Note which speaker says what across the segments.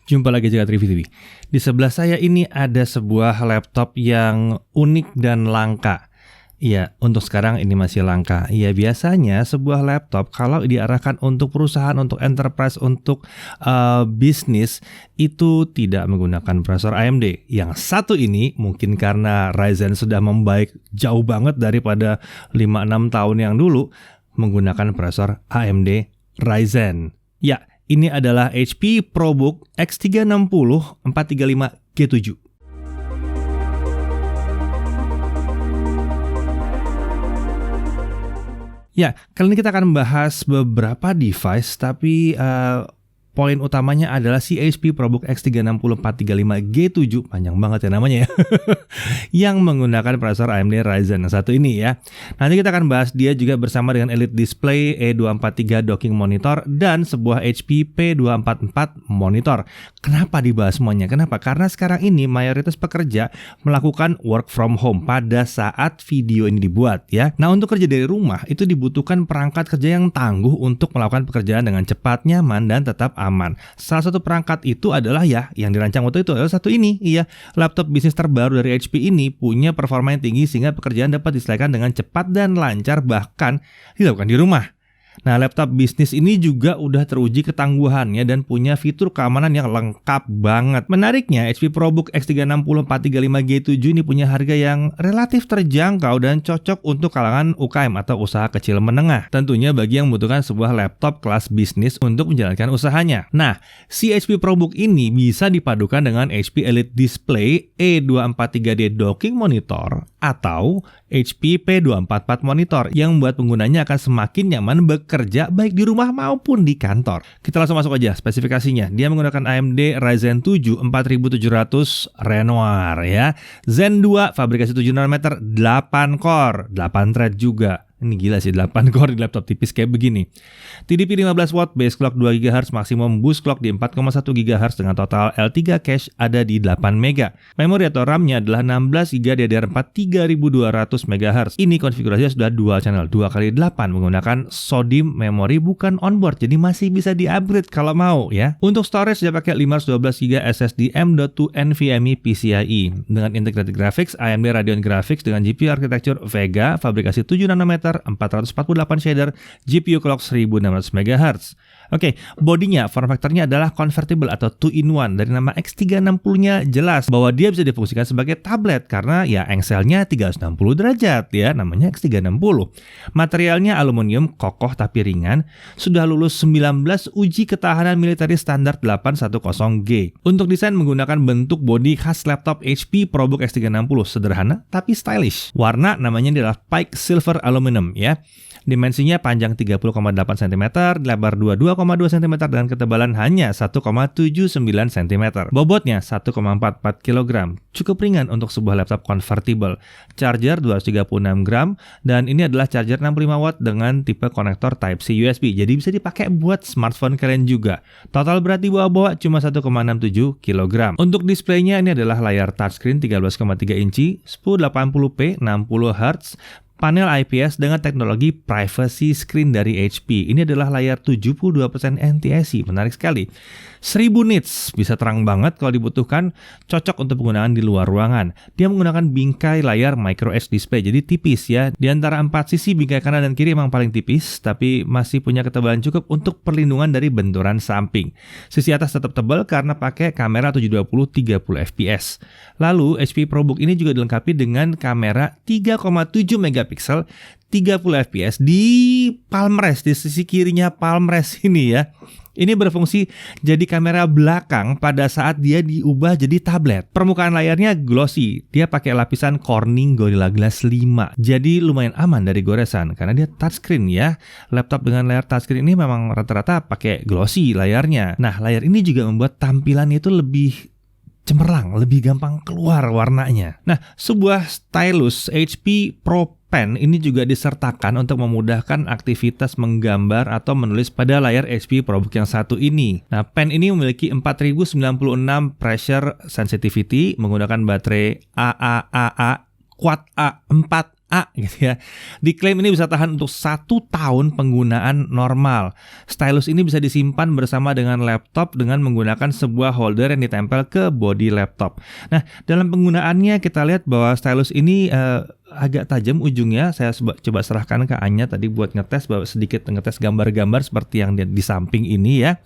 Speaker 1: Jumpa lagi Jagat Review TV. Di sebelah saya ini ada sebuah laptop yang unik dan langka. Iya, untuk sekarang ini masih langka. Iya, biasanya sebuah laptop kalau diarahkan untuk perusahaan, untuk enterprise, untuk bisnis itu tidak menggunakan prosesor AMD. Yang satu ini mungkin karena Ryzen sudah membaik jauh banget daripada 5-6 tahun yang dulu menggunakan prosesor AMD Ryzen. Ya, ini adalah HP ProBook X360 435G7. Ya, kali ini kita akan membahas beberapa device, tapi poin utamanya adalah si HP ProBook X360 435G7, panjang banget ya namanya ya, yang menggunakan prosesor AMD Ryzen yang satu ini ya. Nanti kita akan bahas dia juga bersama dengan Elite Display E243 docking monitor dan sebuah HP P244 monitor. Kenapa dibahas semuanya? Kenapa? Karena sekarang ini mayoritas pekerja melakukan work from home pada saat video ini dibuat ya. Nah, untuk kerja dari rumah itu dibutuhkan perangkat kerja yang tangguh untuk melakukan pekerjaan dengan cepat, nyaman, dan tetap aman. Salah satu perangkat itu adalah ya yang dirancang waktu itu adalah satu ini, iya, laptop bisnis terbaru dari HP ini punya performa yang tinggi sehingga pekerjaan dapat diselesaikan dengan cepat dan lancar bahkan dilakukan di rumah. Nah, laptop bisnis ini juga udah teruji ketangguhannya dan punya fitur keamanan yang lengkap banget. Menariknya, HP ProBook X360 435G7 ini punya harga yang relatif terjangkau dan cocok untuk kalangan UKM atau usaha kecil menengah. Tentunya bagi yang membutuhkan sebuah laptop kelas bisnis untuk menjalankan usahanya. Nah, si HP ProBook ini bisa dipadukan dengan HP Elite Display E243D docking monitor atau HP P244 monitor yang membuat penggunanya akan semakin nyaman bekerja baik di rumah maupun di kantor. Kita langsung masuk aja spesifikasinya. Dia menggunakan AMD Ryzen 7 4700 Renoir ya. Zen 2 fabrikasi 7 nanometer 8 core, 8 thread juga. Ini gila sih, 8 core di laptop tipis kayak begini. TDP 15 watt, base clock 2 GHz, maksimum boost clock di 4,1 GHz dengan total L3 cache ada di 8 MB. Memori atau RAM-nya adalah 16 GB DDR4 3200 MHz. Ini konfigurasinya sudah dual channel 2x8 menggunakan SODIMM memori bukan onboard, jadi masih bisa di-upgrade kalau mau ya. Untuk storage dia pakai 512 GB SSD M.2 NVMe PCIe dengan integrated graphics AMD Radeon Graphics dengan GPU architecture Vega fabrikasi 7 nanometer 448 shader, GPU clock 1600 MHz. Oke, bodinya, form factor-nya adalah convertible atau 2-in-1. Dari nama X360-nya jelas bahwa dia bisa difungsikan sebagai tablet karena ya engselnya 360 derajat ya, namanya X360. Materialnya aluminium kokoh tapi ringan, sudah lulus 19 uji ketahanan militer standar 810G. Untuk desain menggunakan bentuk bodi khas laptop HP ProBook X360, sederhana tapi stylish. Warna namanya adalah Pike Silver Aluminum ya. Dimensinya panjang 30,8 cm, lebar 22,2 cm dengan ketebalan hanya 1,79 cm. Bobotnya 1,44 kg. Cukup ringan untuk sebuah laptop convertible. Charger 236 gram dan ini adalah charger 65 watt dengan tipe konektor Type-C USB. Jadi bisa dipakai buat smartphone kalian juga. Total berat dibawa-bawa cuma 1,67 kg. Untuk displaynya ini adalah layar touchscreen 13,3 inci, 1080p 60 Hz. Panel IPS dengan teknologi privacy screen dari HP. Ini adalah layar 72% NTSC, menarik sekali. 1000 nits, bisa terang banget kalau dibutuhkan, cocok untuk penggunaan di luar ruangan. Dia menggunakan bingkai layar micro edge display, jadi tipis ya. Di antara 4 sisi bingkai kanan dan kiri memang paling tipis, tapi masih punya ketebalan cukup untuk perlindungan dari benturan samping. Sisi atas tetap tebal karena pakai kamera 720 30 fps. Lalu HP ProBook ini juga dilengkapi dengan kamera 3,7 megapiksel 30 fps di palm rest, di sisi kirinya palm rest ini ya. Ini berfungsi jadi kamera belakang pada saat dia diubah jadi tablet. Permukaan layarnya glossy. Dia pakai lapisan Corning Gorilla Glass 5. Jadi lumayan aman dari goresan karena dia touchscreen ya. Laptop dengan layar touchscreen ini memang rata-rata pakai glossy layarnya. Nah, layar ini juga membuat tampilannya itu lebih cemerlang, lebih gampang keluar warnanya. Nah, sebuah stylus HP Pro Pen ini juga disertakan untuk memudahkan aktivitas menggambar atau menulis pada layar HP ProBook yang satu ini. Nah, pen ini memiliki 4096 pressure sensitivity menggunakan baterai AAAA Quad A4 A gitu ya. Diklaim ini bisa tahan untuk 1 tahun penggunaan normal. Stylus ini bisa disimpan bersama dengan laptop dengan menggunakan sebuah holder yang ditempel ke bodi laptop. Nah, dalam penggunaannya kita lihat bahwa stylus ini agak tajam ujungnya. Saya coba serahkan ke Anya tadi buat ngetes, bahwa sedikit ngetes gambar-gambar seperti yang di samping ini ya.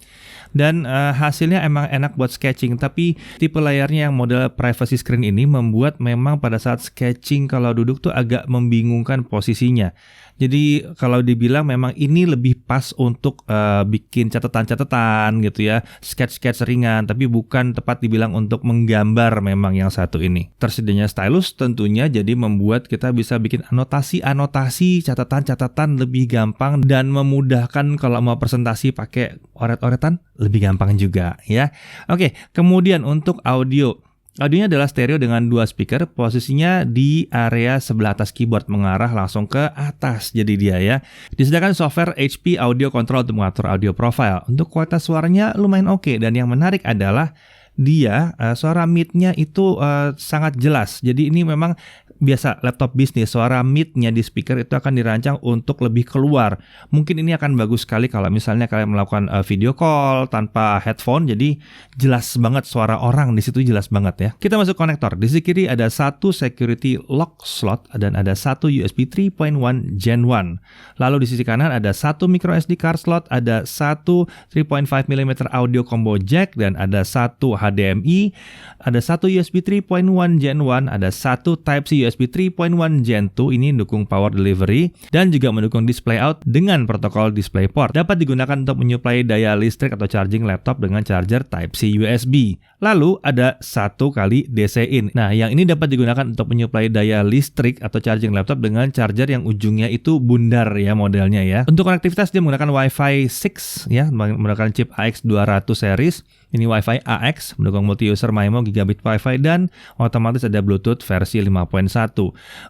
Speaker 1: Dan hasilnya emang enak buat sketching, tapi tipe layarnya yang model privacy screen ini membuat memang pada saat sketching kalau duduk tuh agak membingungkan posisinya. Jadi kalau dibilang memang ini lebih pas untuk bikin catatan-catatan gitu ya, sketch-sketch ringan, tapi bukan tepat dibilang untuk menggambar memang yang satu ini. Tersedianya stylus tentunya jadi membuat kita bisa bikin anotasi-anotasi, catatan-catatan lebih gampang dan memudahkan kalau mau presentasi pakai oret-oretan lebih gampang juga ya. Oke, kemudian untuk audio. Audionya adalah stereo dengan 2 speaker, posisinya di area sebelah atas keyboard mengarah langsung ke atas jadi dia ya. Disediakan software HP Audio Control untuk mengatur audio profile. Untuk kualitas suaranya lumayan oke, dan yang menarik adalah dia suara mid-nya itu sangat jelas. Jadi ini memang biasa laptop bisnis, suara mid-nya di speaker itu akan dirancang untuk lebih keluar. Mungkin ini akan bagus sekali kalau misalnya kalian melakukan video call tanpa headphone, jadi jelas banget suara orang di situ, jelas banget ya. Kita masuk konektor. Di sisi kiri ada 1 security lock slot dan ada 1 USB 3.1 Gen 1. Lalu di sisi kanan ada 1 micro SD card slot, ada 1 3.5 mm audio combo jack, dan ada 1 HDMI, ada 1 USB 3.1 Gen 1, ada 1 Type-C USB 3.1 Gen 2, ini mendukung power delivery dan juga mendukung display out dengan protokol DisplayPort. Dapat digunakan untuk menyuplai daya listrik atau charging laptop dengan charger Type-C USB. Lalu ada 1 kali DC in. Nah, yang ini dapat digunakan untuk menyuplai daya listrik atau charging laptop dengan charger yang ujungnya itu bundar ya modelnya ya. Untuk konektivitas dia menggunakan Wi-Fi 6 ya, menggunakan chip AX200 series. Ini Wi-Fi AX, mendukung multi-user MIMO gigabit Wi-Fi dan otomatis ada Bluetooth versi 5.1.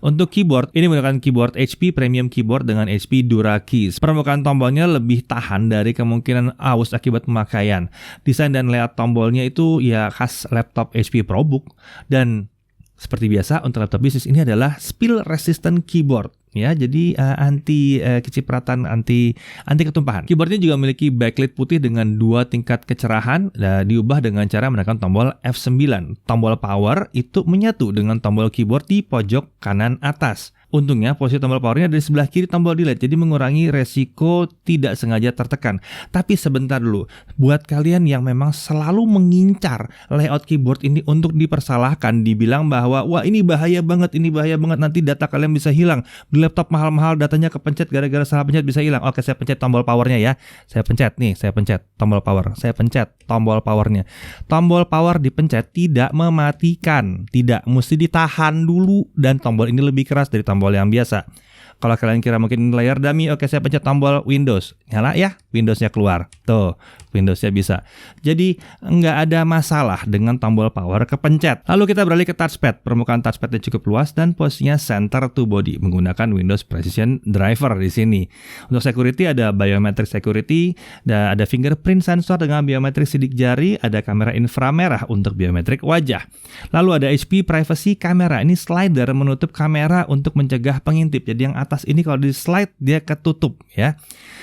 Speaker 1: Untuk keyboard, ini menggunakan keyboard HP Premium Keyboard dengan HP Dura Keys. Permukaan tombolnya lebih tahan dari kemungkinan aus akibat pemakaian. Desain dan layout tombolnya itu ya khas laptop HP ProBook, dan seperti biasa untuk laptop bisnis ini adalah spill resistant keyboard. Ya, jadi anti kecipratan, anti ketumpahan. Keyboardnya juga memiliki backlit putih dengan 2 tingkat kecerahan, diubah dengan cara menekan tombol F9. Tombol power itu menyatu dengan tombol keyboard di pojok kanan atas. Untungnya posisi tombol powernya ada di sebelah kiri tombol delete, jadi mengurangi resiko tidak sengaja tertekan. Tapi sebentar dulu, buat kalian yang memang selalu mengincar layout keyboard ini untuk dipersalahkan, dibilang bahwa wah ini bahaya banget, nanti data kalian bisa hilang. Di laptop mahal-mahal datanya kepencet gara-gara salah pencet bisa hilang. Oke, saya pencet tombol powernya ya. Saya pencet tombol power. Saya pencet tombol powernya. Tombol power dipencet tidak mematikan, tidak, mesti ditahan dulu, dan tombol ini lebih keras dari tombol yang biasa. Kalau kalian kira mungkin layar dummy, oke saya pencet tombol Windows, nyala ya, Windowsnya keluar. Tuh, Windowsnya bisa. Jadi nggak ada masalah dengan tombol power kepencet. Lalu kita beralih ke touchpad. Permukaan touchpadnya cukup luas dan posisinya center to body menggunakan Windows Precision Driver di sini. Untuk security ada biometric security, dan ada fingerprint sensor dengan biometrik sidik jari, ada kamera inframerah untuk biometrik wajah. Lalu ada HP Privacy Camera. Ini slider menutup kamera untuk mencegah pengintip. Jadi yang atas ini kalau di slide dia ketutup ya.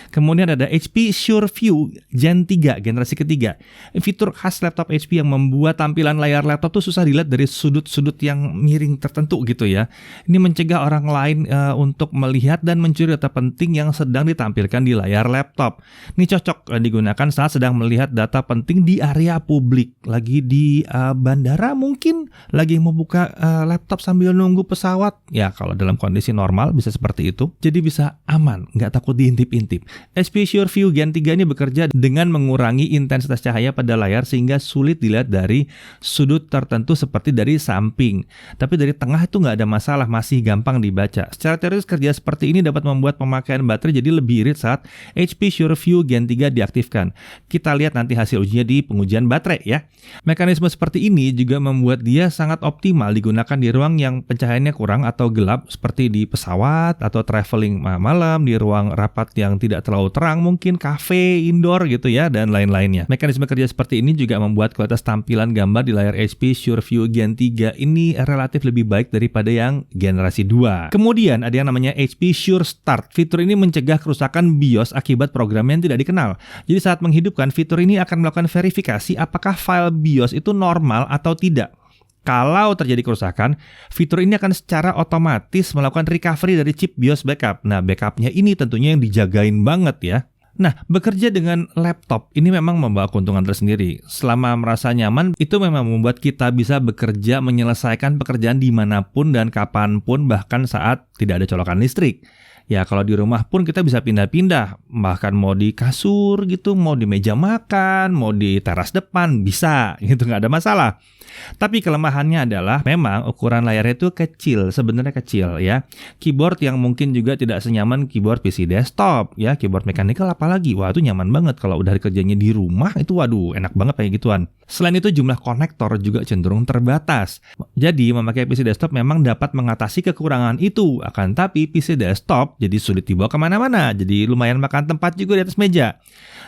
Speaker 1: Kemudian ada HP SureView Gen 3 generasi ketiga. Fitur khas laptop HP yang membuat tampilan layar laptop tuh susah dilihat dari sudut-sudut yang miring tertentu gitu ya. Ini mencegah orang lain untuk melihat dan mencuri data penting yang sedang ditampilkan di layar laptop. Ini cocok digunakan saat sedang melihat data penting di area publik, lagi di bandara mungkin, lagi membuka laptop sambil nunggu pesawat. Ya kalau dalam kondisi normal bisa seperti itu. Jadi bisa aman, nggak takut diintip-intip. HP SureView Gen 3 ini bekerja dengan mengurangi intensitas cahaya pada layar sehingga sulit dilihat dari sudut tertentu seperti dari samping. Tapi dari tengah itu nggak ada masalah, masih gampang dibaca. Secara teoris kerja seperti ini dapat membuat pemakaian baterai jadi lebih irit saat HP SureView Gen 3 diaktifkan. Kita lihat nanti hasil ujinya di pengujian baterai ya. Mekanisme seperti ini juga membuat dia sangat optimal digunakan di ruang yang pencahayaannya kurang atau gelap seperti di pesawat atau traveling malam di ruang rapat yang tidak terlalu terang, mungkin kafe, indoor gitu ya, dan lain-lainnya. Mekanisme kerja seperti ini juga membuat kualitas tampilan gambar di layar HP SureView Gen 3 ini relatif lebih baik daripada yang generasi 2. Kemudian ada yang namanya HP Sure Start. Fitur ini mencegah kerusakan BIOS akibat program yang tidak dikenal. Jadi saat menghidupkan, fitur ini akan melakukan verifikasi apakah file BIOS itu normal atau tidak. Kalau terjadi kerusakan, fitur ini akan secara otomatis melakukan recovery dari chip BIOS backup. Nah, backupnya ini tentunya yang dijagain banget ya. Nah, bekerja dengan laptop ini memang membawa keuntungan tersendiri. Selama merasa nyaman, itu memang membuat kita bisa bekerja menyelesaikan pekerjaan dimanapun dan kapanpun, bahkan saat tidak ada colokan listrik. Ya, kalau di rumah pun kita bisa pindah-pindah, bahkan mau di kasur gitu, mau di meja makan, mau di teras depan, bisa, gitu, nggak ada masalah. Tapi kelemahannya adalah memang ukuran layarnya itu kecil, sebenarnya kecil ya. Keyboard yang mungkin juga tidak senyaman keyboard PC desktop ya, keyboard mechanical apalagi. Wah, itu nyaman banget kalau udah kerjanya di rumah, itu waduh, enak banget kayak gituan. Selain itu jumlah konektor juga cenderung terbatas. Jadi memakai PC desktop memang dapat mengatasi kekurangan itu, akan tapi PC desktop jadi sulit dibawa kemana-mana, jadi lumayan makan tempat juga di atas meja.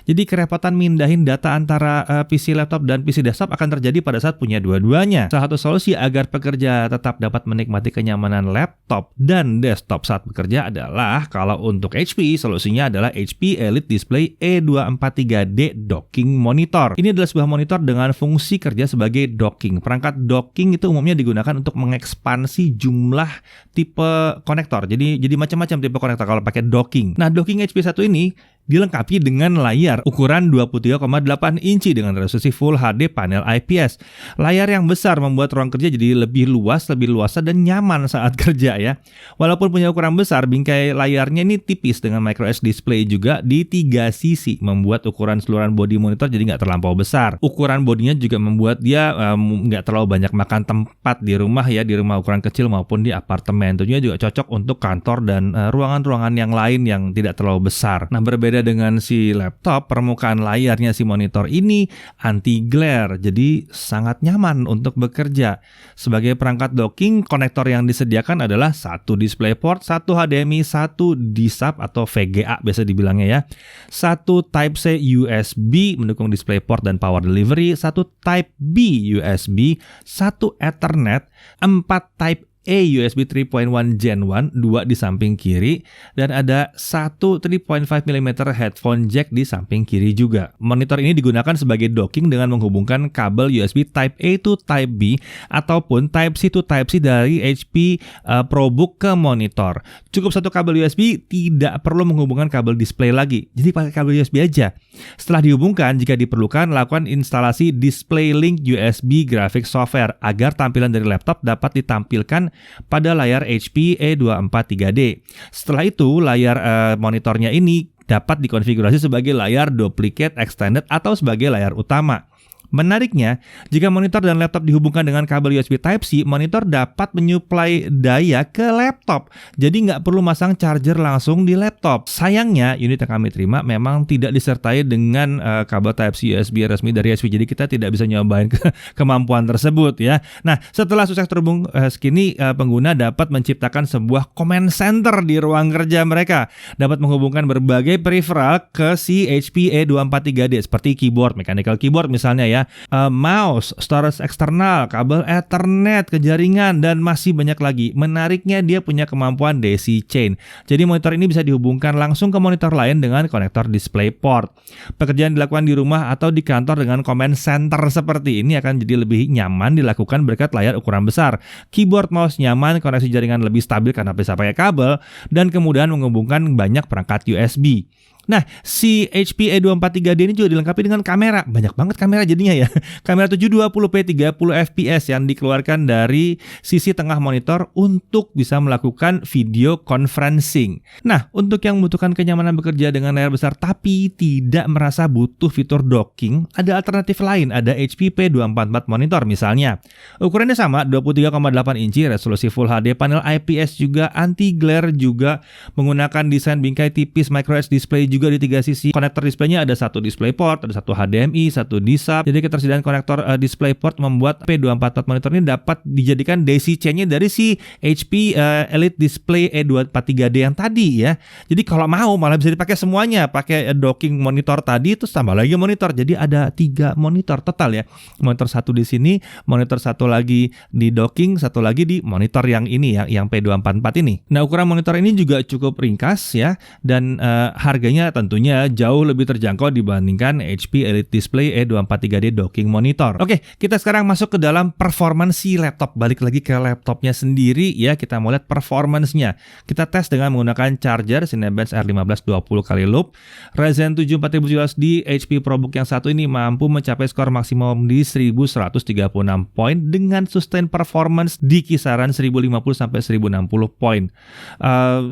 Speaker 1: Jadi kerepotan mindahin data antara PC laptop dan PC desktop akan terjadi pada saat punya dua-duanya. Salah satu solusi agar pekerja tetap dapat menikmati kenyamanan laptop dan desktop saat bekerja adalah, kalau untuk HP, solusinya adalah HP Elite Display E243D Docking Monitor. Ini adalah sebuah monitor dengan fungsi kerja sebagai docking. Perangkat docking itu umumnya digunakan untuk mengekspansi jumlah tipe konektor. Jadi macam-macam tipe konektor kalau pakai docking. Nah, docking HP1 ini dilengkapi dengan layar ukuran 23,8 inci dengan resolusi Full HD panel IPS. Layar yang besar membuat ruang kerja jadi lebih luasa dan nyaman saat kerja ya. Walaupun punya ukuran besar, bingkai layarnya ini tipis dengan microLED display juga di 3 sisi, membuat ukuran keseluruhan bodi monitor jadi nggak terlampau besar. Ukuran bodinya juga membuat dia nggak terlalu banyak makan tempat di rumah ya, di rumah ukuran kecil maupun di apartemen. Tentunya juga cocok untuk kantor dan ruangan-ruangan yang lain yang tidak terlalu besar. Nah, berbeda dengan si laptop, permukaan layarnya si monitor ini anti glare, jadi sangat nyaman untuk bekerja. Sebagai perangkat docking, konektor yang disediakan adalah satu DisplayPort, satu HDMI, satu DSAP atau VGA biasa dibilangnya ya, satu Type-C USB mendukung DisplayPort dan power delivery, satu Type-B USB, satu Ethernet, 4 Type A USB 3.1 Gen 1, 2 di samping kiri, dan ada satu 3.5 mm headphone jack di samping kiri juga. Monitor ini digunakan sebagai docking dengan menghubungkan kabel USB Type A to Type B ataupun Type C to Type C dari HP ProBook ke monitor. Cukup satu kabel USB, tidak perlu menghubungkan kabel display lagi. Jadi pakai kabel USB aja. Setelah dihubungkan, jika diperlukan, lakukan instalasi DisplayLink USB Graphics Software agar tampilan dari laptop dapat ditampilkan pada layar HP E243D. Setelah itu, layar monitornya ini dapat dikonfigurasi sebagai layar duplicate extended atau sebagai layar utama. Menariknya, jika monitor dan laptop dihubungkan dengan kabel USB Type-C, monitor dapat menyuplai daya ke laptop. Jadi nggak perlu masang charger langsung di laptop. Sayangnya, unit yang kami terima memang tidak disertai dengan kabel Type-C USB resmi dari HP. Jadi kita tidak bisa nyobain kemampuan tersebut ya. Nah, setelah sukses terhubung kini pengguna dapat menciptakan sebuah command center di ruang kerja mereka. Dapat menghubungkan berbagai peripheral ke si HP E243D seperti keyboard, mechanical keyboard misalnya ya. Mouse, storage eksternal, kabel Ethernet ke jaringan, dan masih banyak lagi. Menariknya dia punya kemampuan DC chain. Jadi monitor ini bisa dihubungkan langsung ke monitor lain dengan konektor DisplayPort. Pekerjaan dilakukan di rumah atau di kantor dengan command center seperti ini akan jadi lebih nyaman dilakukan berkat layar ukuran besar. Keyboard, mouse nyaman, koneksi jaringan lebih stabil karena bisa pakai kabel, dan kemudian menghubungkan banyak perangkat USB. Nah, si HP E243D ini juga dilengkapi dengan kamera. Banyak banget kamera jadinya ya. Kamera 720p 30fps yang dikeluarkan dari sisi tengah monitor untuk bisa melakukan video conferencing. Nah, untuk yang membutuhkan kenyamanan bekerja dengan layar besar tapi tidak merasa butuh fitur docking, ada alternatif lain. Ada HP P244 monitor misalnya. Ukurannya sama, 23,8 inci, resolusi Full HD, panel IPS juga, anti glare juga, menggunakan desain bingkai tipis microLED display juga, juga di 3 sisi. Konektor displaynya ada 1 DisplayPort, ada 1 HDMI, 1 DSAP. Jadi ketersediaan konektor DisplayPort membuat P244 monitor ini dapat dijadikan DCC-nya dari si HP Elite Display E243D yang tadi ya. Jadi kalau mau malah bisa dipakai semuanya, pakai docking monitor tadi terus tambah lagi monitor. Jadi ada 3 monitor total ya. Monitor 1 di sini, monitor 1 lagi di docking, 1 lagi di monitor yang ini ya, yang P244 ini. Nah, ukuran monitor ini juga cukup ringkas ya, dan harganya tentunya jauh lebih terjangkau dibandingkan HP Elite Display E243D docking monitor. Oke, kita sekarang masuk ke dalam performance laptop. Balik lagi ke laptopnya sendiri ya, kita mau lihat performance-nya. Kita tes dengan menggunakan charger Cinebench R15 20 kali loop, Ryzen 7 4700D HP ProBook yang satu ini mampu mencapai skor maksimum di 1136 poin dengan sustain performance di kisaran 1050 sampai 1060 poin.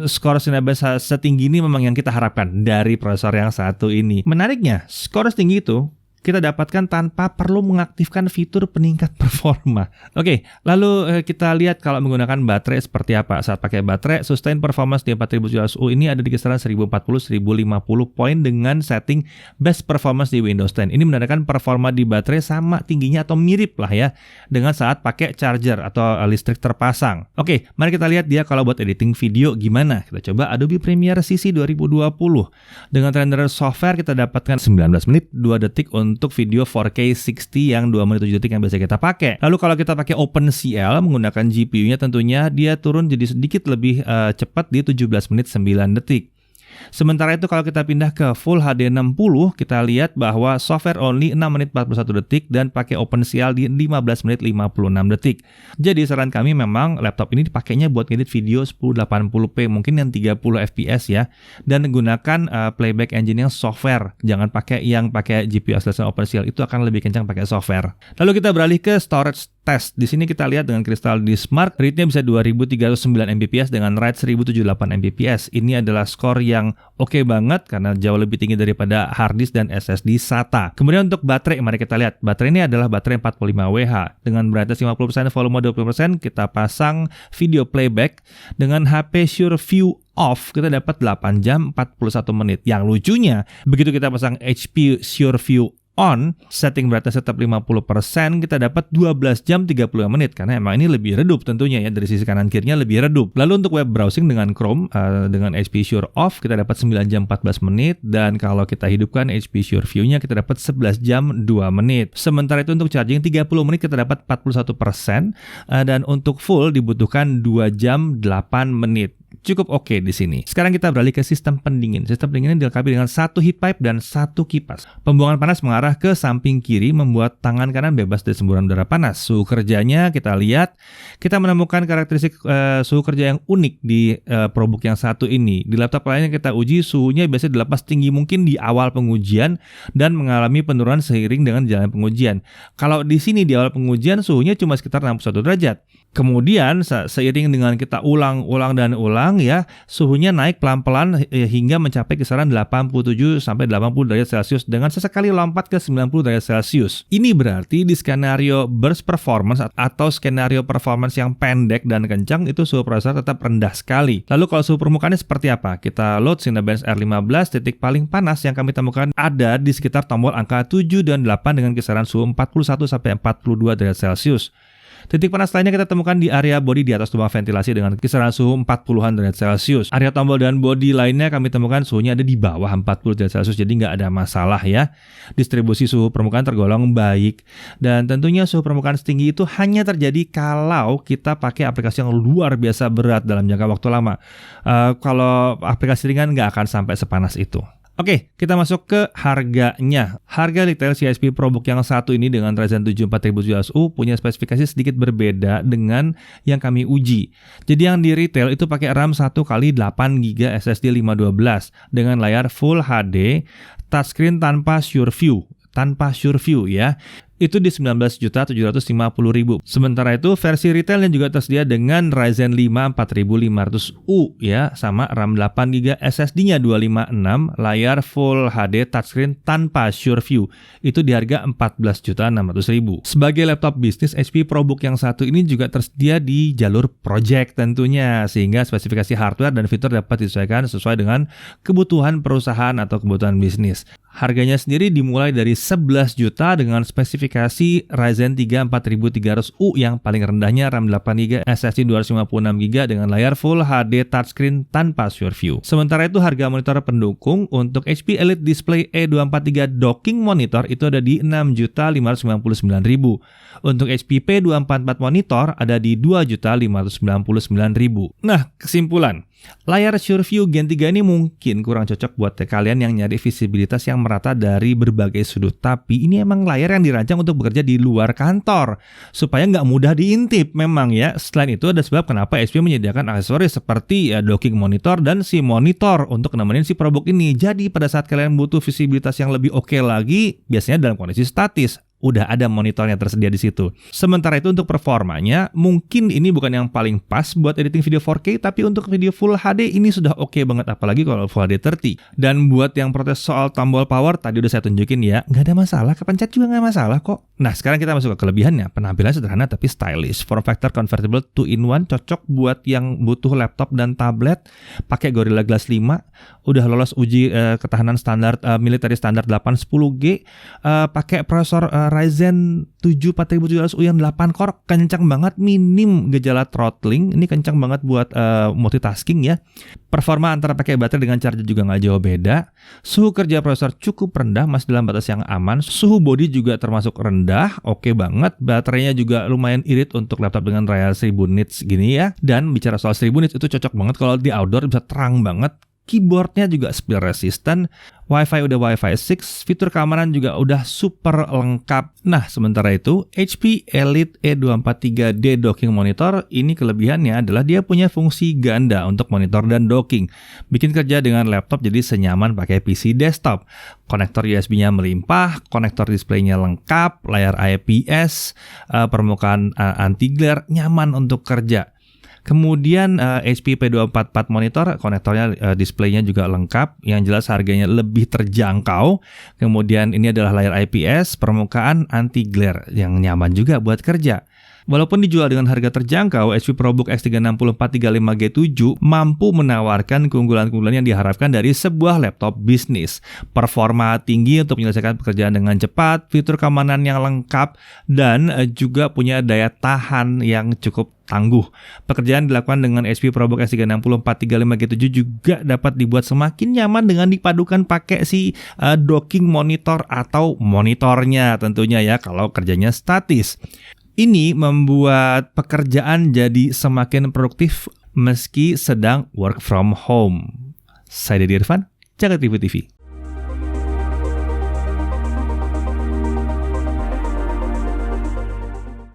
Speaker 1: Skor Cinebench setinggi ini memang yang kita harapkan dari prosesor yang satu ini. Menariknya, skor setinggi itu kita dapatkan tanpa perlu mengaktifkan fitur peningkat performa. Oke, lalu kita lihat kalau menggunakan baterai seperti apa. Saat pakai baterai, sustain performance di 4700U ini ada di kisaran 1040-1050 poin dengan setting best performance di Windows 10. Ini menandakan performa di baterai sama tingginya atau mirip lah ya dengan saat pakai charger atau listrik terpasang. Oke, mari kita lihat dia kalau buat editing video gimana. Kita coba Adobe Premiere CC 2020. Dengan renderer software kita dapatkan 19 menit 2 detik untuk video 4K 60 yang 2 menit 7 detik yang biasa kita pakai. Lalu kalau kita pakai OpenCL menggunakan GPU-nya tentunya dia turun jadi sedikit lebih cepat di 17 menit 9 detik. Sementara itu kalau kita pindah ke Full HD 60, kita lihat bahwa software only 6 menit 41 detik dan pakai OpenCL di 15 menit 56 detik. Jadi saran kami memang laptop ini dipakainya buat ngedit video 1080p mungkin yang 30 fps ya, dan gunakan playback engine yang software. Jangan pakai yang pakai GPU acceleration OpenCL, itu akan lebih kencang pakai software. Lalu kita beralih ke storage test. Di sini kita lihat dengan Crystal Disk Mark, read-nya bisa 2309 Mbps dengan write 1078 Mbps. Ini adalah skor yang oke banget karena jauh lebih tinggi daripada hard disk dan SSD SATA. Kemudian untuk baterai, mari kita lihat. Baterai ini adalah baterai 45Wh dengan brightness 50%, volume 20%. Kita pasang video playback dengan HP SureView off, kita dapat 8 jam 41 menit. Yang lucunya, begitu kita pasang HP SureView on, setting brightness tetap 50%, kita dapat 12 jam 30 menit karena emang ini lebih redup tentunya ya, dari sisi kanan kirinya lebih redup. Lalu untuk web browsing dengan Chrome dengan HP Sure off kita dapat 9 jam 14 menit, dan kalau kita hidupkan HP Sure View-nya kita dapat 11 jam 2 menit. Sementara itu untuk charging 30 menit kita dapat 41%, dan untuk full dibutuhkan 2 jam 8 menit. Cukup oke di sini. Sekarang kita beralih ke sistem pendingin. Sistem pendingin dilengkapi dengan 1 heat pipe dan 1 kipas. Pembuangan panas mengarah ke samping kiri membuat tangan kanan bebas dari semburan udara panas. Suhu kerjanya kita lihat, kita menemukan karakteristik suhu kerja yang unik di ProBook yang satu ini. Di laptop lainnya kita uji suhunya biasanya dilepas tinggi mungkin di awal pengujian dan mengalami penurunan seiring dengan jalan pengujian. Kalau di sini di awal pengujian suhunya cuma sekitar 61 derajat. Kemudian seiring dengan kita ulang dan ulang ya, suhunya naik pelan-pelan hingga mencapai kisaran 87 sampai 80 derajat Celcius dengan sesekali lompat ke 90 derajat Celcius. Ini berarti di skenario burst performance atau skenario performance yang pendek dan kencang itu suhu prosesor tetap rendah sekali. Lalu kalau suhu permukaannya seperti apa? Kita load Cinebench R15, titik paling panas yang kami temukan ada di sekitar tombol angka 7 dan 8 dengan kisaran suhu 41 sampai 42 derajat Celcius. Titik panas lainnya kita temukan di area bodi di atas lubang ventilasi dengan kisaran suhu 40-an derajat Celcius. Area tombol dan bodi lainnya kami temukan suhunya ada di bawah 40 derajat Celcius, jadi nggak ada masalah ya. Distribusi suhu permukaan tergolong baik. Dan tentunya suhu permukaan setinggi itu hanya terjadi kalau kita pakai aplikasi yang luar biasa berat dalam jangka waktu lama. Kalau aplikasi ringan nggak akan sampai sepanas itu. Oke, kita masuk ke harganya. Harga retail HP ProBook yang satu ini dengan Ryzen 7 4700U punya spesifikasi sedikit berbeda dengan yang kami uji. Jadi yang di retail itu pakai RAM 1x8GB SSD 512 dengan layar Full HD, touchscreen tanpa SureView ya. itu di 19.750.000. Sementara itu versi retailnya juga tersedia dengan Ryzen 5 4500U ya, sama RAM 8GB, SSD-nya 256, layar Full HD touchscreen tanpa SureView. Itu di harga 14.600.000. Sebagai laptop bisnis, HP ProBook yang satu ini juga tersedia di jalur project tentunya, sehingga spesifikasi hardware dan fitur dapat disesuaikan sesuai dengan kebutuhan perusahaan atau kebutuhan bisnis. Harganya sendiri dimulai dari 11 juta dengan spesifikasi Ryzen 3 4300U yang paling rendahnya, RAM 8GB, SSD 256GB dengan layar Full HD touchscreen tanpa SureView. Sementara itu harga monitor pendukung untuk HP Elite Display E243 docking monitor itu ada di 6.599.000. Untuk HP P244 monitor ada di 2.599.000. Nah, kesimpulan. Layar SureView Gen 3 ini mungkin kurang cocok buat kalian yang nyari visibilitas yang merata dari berbagai sudut. Tapi ini emang layar yang dirancang untuk bekerja di luar kantor, supaya nggak mudah diintip memang ya. Selain itu ada sebab kenapa HP menyediakan aksesoris seperti docking monitor dan si monitor untuk nemenin si ProBook ini. Jadi pada saat kalian butuh visibilitas yang lebih oke lagi, biasanya dalam kondisi statis, udah ada monitornya tersedia di situ. Sementara itu untuk performanya, mungkin ini bukan yang paling pas buat editing video 4K, tapi untuk video Full HD ini sudah oke banget, apalagi kalau Full HD 30. Dan buat yang protes soal tombol power, tadi udah saya tunjukin ya, nggak ada masalah, kepencet juga nggak masalah kok. Nah, sekarang kita masuk ke kelebihannya. Penampilan sederhana tapi stylish. Form factor convertible 2-in-1, cocok buat yang butuh laptop dan tablet. Pakai Gorilla Glass 5, udah lolos uji ketahanan standar military standar 810G, pakai prosesor Ryzen 7 4700U yang 8 core, kencang banget, minim gejala throttling. Ini kencang banget buat multitasking ya. Performa antara pakai baterai dengan charger juga nggak jauh beda. Suhu kerja prosesor cukup rendah, masih dalam batas yang aman. Suhu body juga termasuk rendah, oke banget. Baterainya juga lumayan irit untuk laptop dengan raya 1000 nits gini ya. Dan bicara soal 1000 nits itu cocok banget kalau di outdoor, bisa terang banget. Keyboardnya juga spill resistant, Wi-Fi udah Wi-Fi 6, fitur keamanan juga udah super lengkap. Nah, sementara itu HP Elite E243D docking monitor ini kelebihannya adalah dia punya fungsi ganda untuk monitor dan docking. Bikin kerja dengan laptop jadi senyaman pakai PC desktop. Konektor USB-nya melimpah, konektor displaynya lengkap, layar IPS, permukaan anti glare, nyaman untuk kerja. Kemudian HP P244 monitor, konektornya displaynya juga lengkap, yang jelas harganya lebih terjangkau. Kemudian ini adalah layar IPS, permukaan anti glare yang nyaman juga buat kerja. Walaupun dijual dengan harga terjangkau, HP ProBook X360 435G7 mampu menawarkan keunggulan-keunggulan yang diharapkan dari sebuah laptop bisnis. Performa tinggi untuk menyelesaikan pekerjaan dengan cepat, fitur keamanan yang lengkap, dan juga punya daya tahan yang cukup tangguh. Pekerjaan dilakukan dengan HP ProBook X360 435G7 juga dapat dibuat semakin nyaman dengan dipadukan pakai si docking monitor atau monitornya tentunya ya, kalau kerjanya statis. Ini membuat pekerjaan jadi semakin produktif meski sedang work from home. Saya Deddy Irfan, Jagat TV TV.